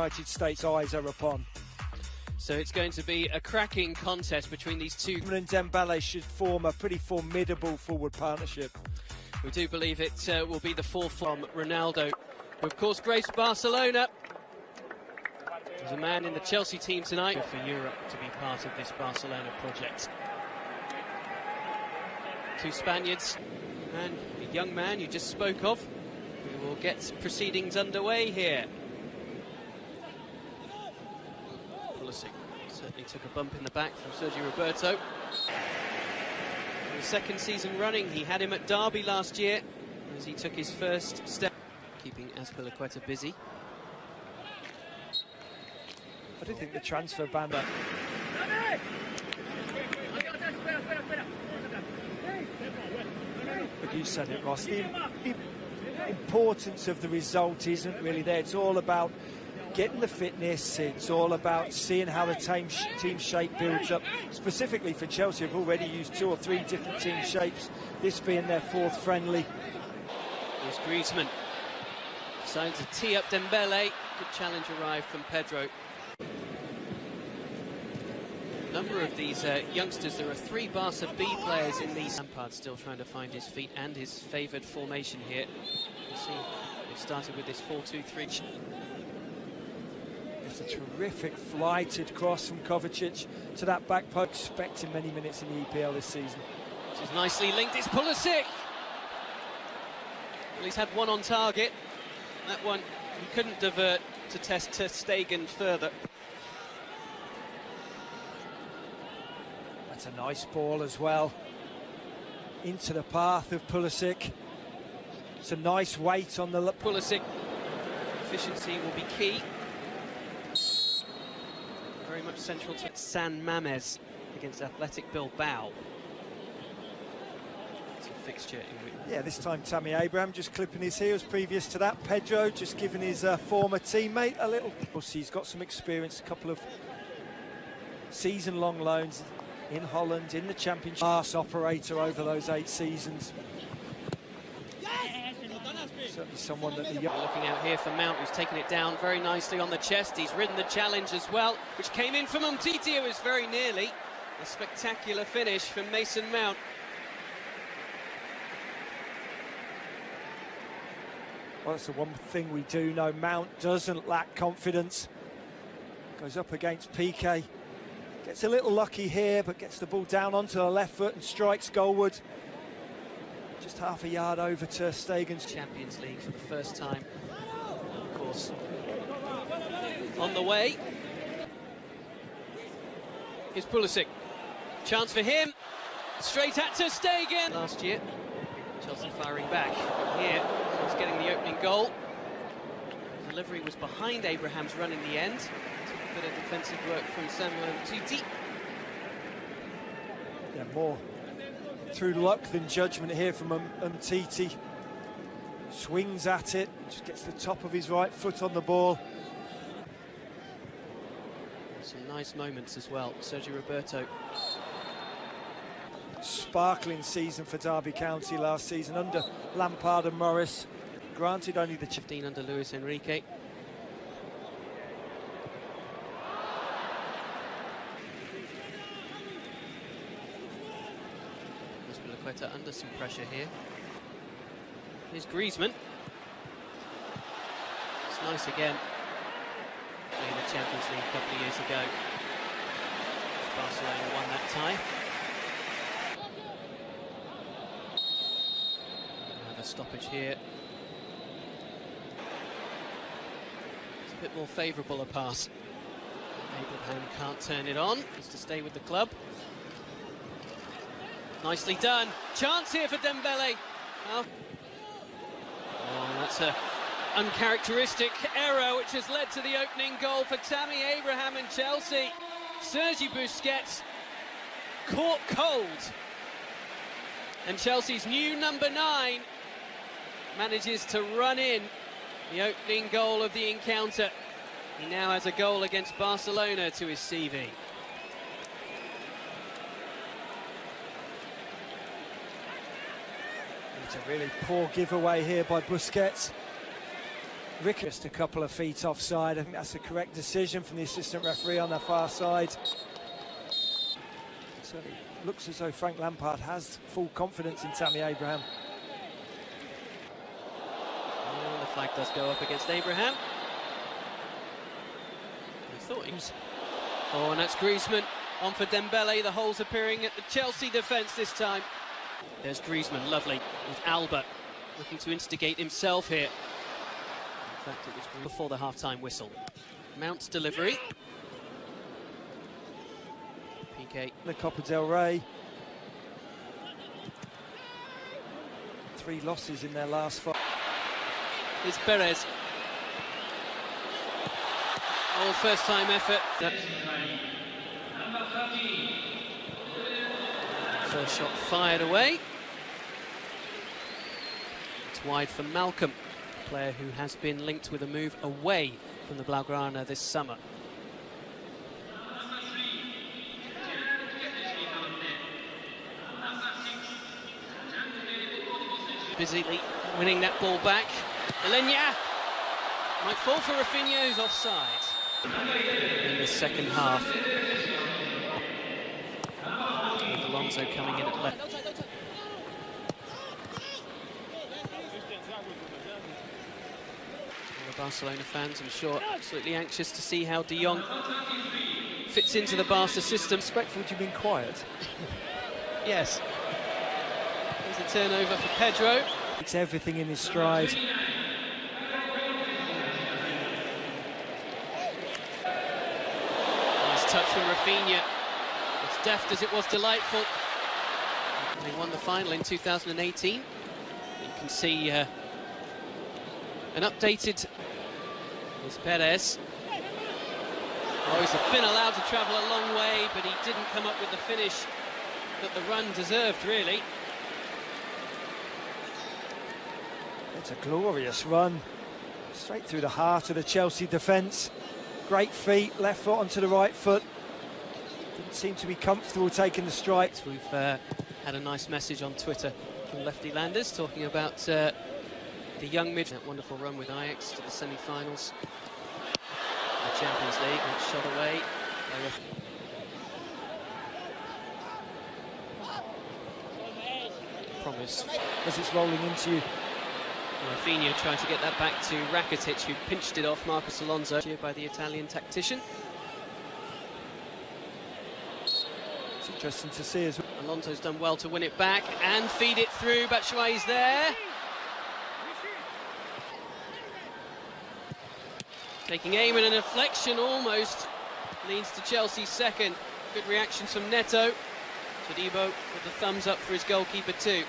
United States' eyes are upon. So it's going to be a cracking contest between these two. Griezmann and Dembele should form a pretty formidable forward partnership. We do believe it will be the fourth from Ronaldo, who of course graced Barcelona. There's a man in the Chelsea team tonight for Europe to be part of this Barcelona project. Two Spaniards and a young man you just spoke of. We will get proceedings underway here. Pulisic certainly took a bump in the back from Sergio Roberto. For the second season running, he had him at Derby last year as he took his first step, keeping Azpilicueta busy. I do think the transfer ban. But you said it, Ross. The importance of the result isn't really there. It's all about getting the fitness. It's all about seeing how the team shape builds up. Specifically for Chelsea, have already used 2 or 3 different team shapes, this being their 4th friendly. Here's Griezmann. Decides to tee up Dembele. Good challenge arrived from Pedro. A number of these youngsters, there are 3 Barca B players in these. Lampard still trying to find his feet and his favoured formation here. You see, they've started with this 4-2-3. It's a terrific flighted cross from Kovacic to that back post. Expecting many minutes in the EPL this season. This is nicely linked. It's Pulisic. Well, he's had one on target. That one he couldn't divert to test ter Stegen further. That's a nice ball as well. Into the path of Pulisic. It's a nice weight on the... Pulisic. Efficiency will be key. Very much central to San Mamés against Athletic Bilbao. It's a fixture in which... Yeah, this time Tammy Abraham just clipping his heels. Previous to that, Pedro just giving his former teammate a little... He's got some experience, a couple of season-long loans in Holland, in the Championship. Class operator over those 8 seasons. Certainly someone that the young... Looking out here for Mount, who's taken it down very nicely on the chest. He's ridden the challenge as well, which came in from Umtiti, who was very nearly. A spectacular finish from Mason Mount. Well, that's the one thing we do know. Mount doesn't lack confidence. Goes up against Piqué. Gets a little lucky here, but gets the ball down onto the left foot and strikes goalward. Just half a yard over ter Stegen's. Champions League for the first time, of course, on the way. Here's Pulisic. Chance for him. Straight at ter Stegen. Last year, Chelsea firing back. Here, he's getting the opening goal. The delivery was behind Abraham's run in the end. Took a bit of defensive work from Samuel Umtiti. Yeah, more through luck than judgment here from Umtiti. Swings at it, just gets the top of his right foot on the ball. Some nice moments as well. Sergio Roberto. Sparkling season for Derby County last season under Lampard and Morris. Granted only the 15 under Luis Enrique. Azpilicueta under some pressure here. Here's Griezmann. It's nice again. In the Champions League a couple of years ago. Barcelona won that tie. Another stoppage here. It's a bit more favourable a pass. Abraham can't turn it on. Needs to stay with the club. Nicely done. Chance here for Dembele. Oh, that's a uncharacteristic error which has led to the opening goal for Tammy Abraham and Chelsea. Sergi Busquets caught cold. And Chelsea's new number 9 manages to run in the opening goal of the encounter. He now has a goal against Barcelona to his CV. It's a really poor giveaway here by Busquets. Rick just a couple of feet offside. I think that's the correct decision from the assistant referee on the far side. So it looks as though Frank Lampard has full confidence in Tammy Abraham. Well, the flag does go up against Abraham. We thought he was... Oh, and that's Griezmann on for Dembele. The holes appearing at the Chelsea defence this time. There's Griezmann, lovely, with Alba looking to instigate himself here. In fact, it was before the half-time whistle. Mount's delivery. PK. The Copa del Rey. 3 losses in their last 5. It's Perez. Oh, first-time effort. First shot fired away. It's wide for Malcolm, a player who has been linked with a move away from the Blaugrana this summer. Busily winning that ball back. Elenia might fall for Rafinha, who's offside in the second half. With Alonso coming in at left. All the Barcelona fans, I'm sure, absolutely anxious to see how De Jong fits into the Barca system. Respectful, do you mean quiet? Yes. There's a turnover for Pedro. It's everything in his stride. Nice touch from Rafinha. As deft as it was delightful. They won the final in 2018. You can see an updated is Perez. Oh, he's been allowed to travel a long way, but he didn't come up with the finish that the run deserved, really. It's a glorious run, straight through the heart of the Chelsea defence. Great feet, left foot onto the right foot. Didn't seem to be comfortable taking the strikes. We've had a nice message on Twitter from Lefty Landers talking about the young mid. That wonderful run with Ajax to the semi-finals. The Champions League, that's shot away. Promise. As it's rolling into you. Rafinha trying to get that back to Rakitic, who pinched it off Marcos Alonso by the Italian tactician. It's interesting to see as well. Alonso's done well to win it back and feed it through. Batshuayi's there. Taking aim and a deflection almost leads to Chelsea's second. Good reaction from Neto. Todibo with the thumbs up for his goalkeeper too.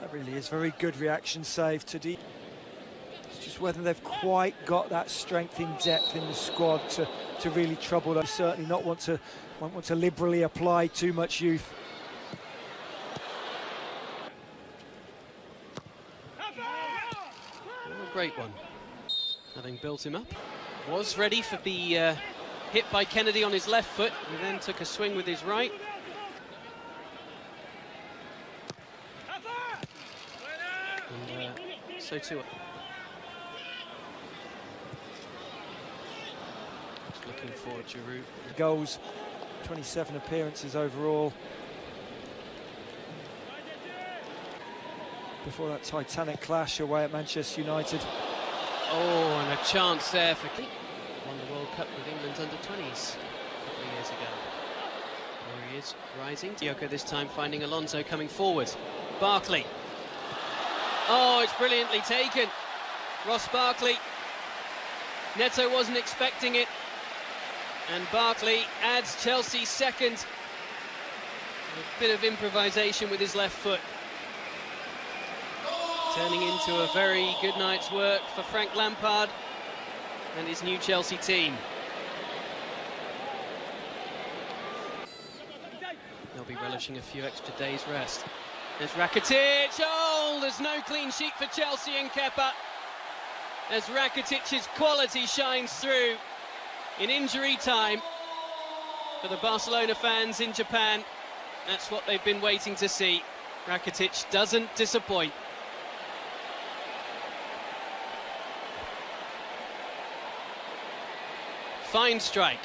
That really is very good reaction save to It's just whether they've quite got that strength in depth in the squad to really trouble them. Certainly not want to liberally apply too much youth. Oh, a great one. Having built him up. Was ready for the hit by Kennedy on his left foot. He then took a swing with his right. And so too. Just looking for Giroud. Goals, 27 appearances overall. Before that titanic clash away at Manchester United. Oh, and a chance there for Keith. Won the World Cup with England's under-20s a couple of years ago. There he is, rising. Diogo this time finding Alonso coming forward. Barkley. Oh, it's brilliantly taken. Ross Barkley. Neto wasn't expecting it. And Barkley adds Chelsea's second. A bit of improvisation with his left foot. Turning into a very good night's work for Frank Lampard and his new Chelsea team. They'll be relishing a few extra days' rest. There's Rakitic. Oh, there's no clean sheet for Chelsea and Kepa. As Rakitic's quality shines through in injury time. For the Barcelona fans in Japan, that's what they've been waiting to see. Rakitic doesn't disappoint. Fine strike.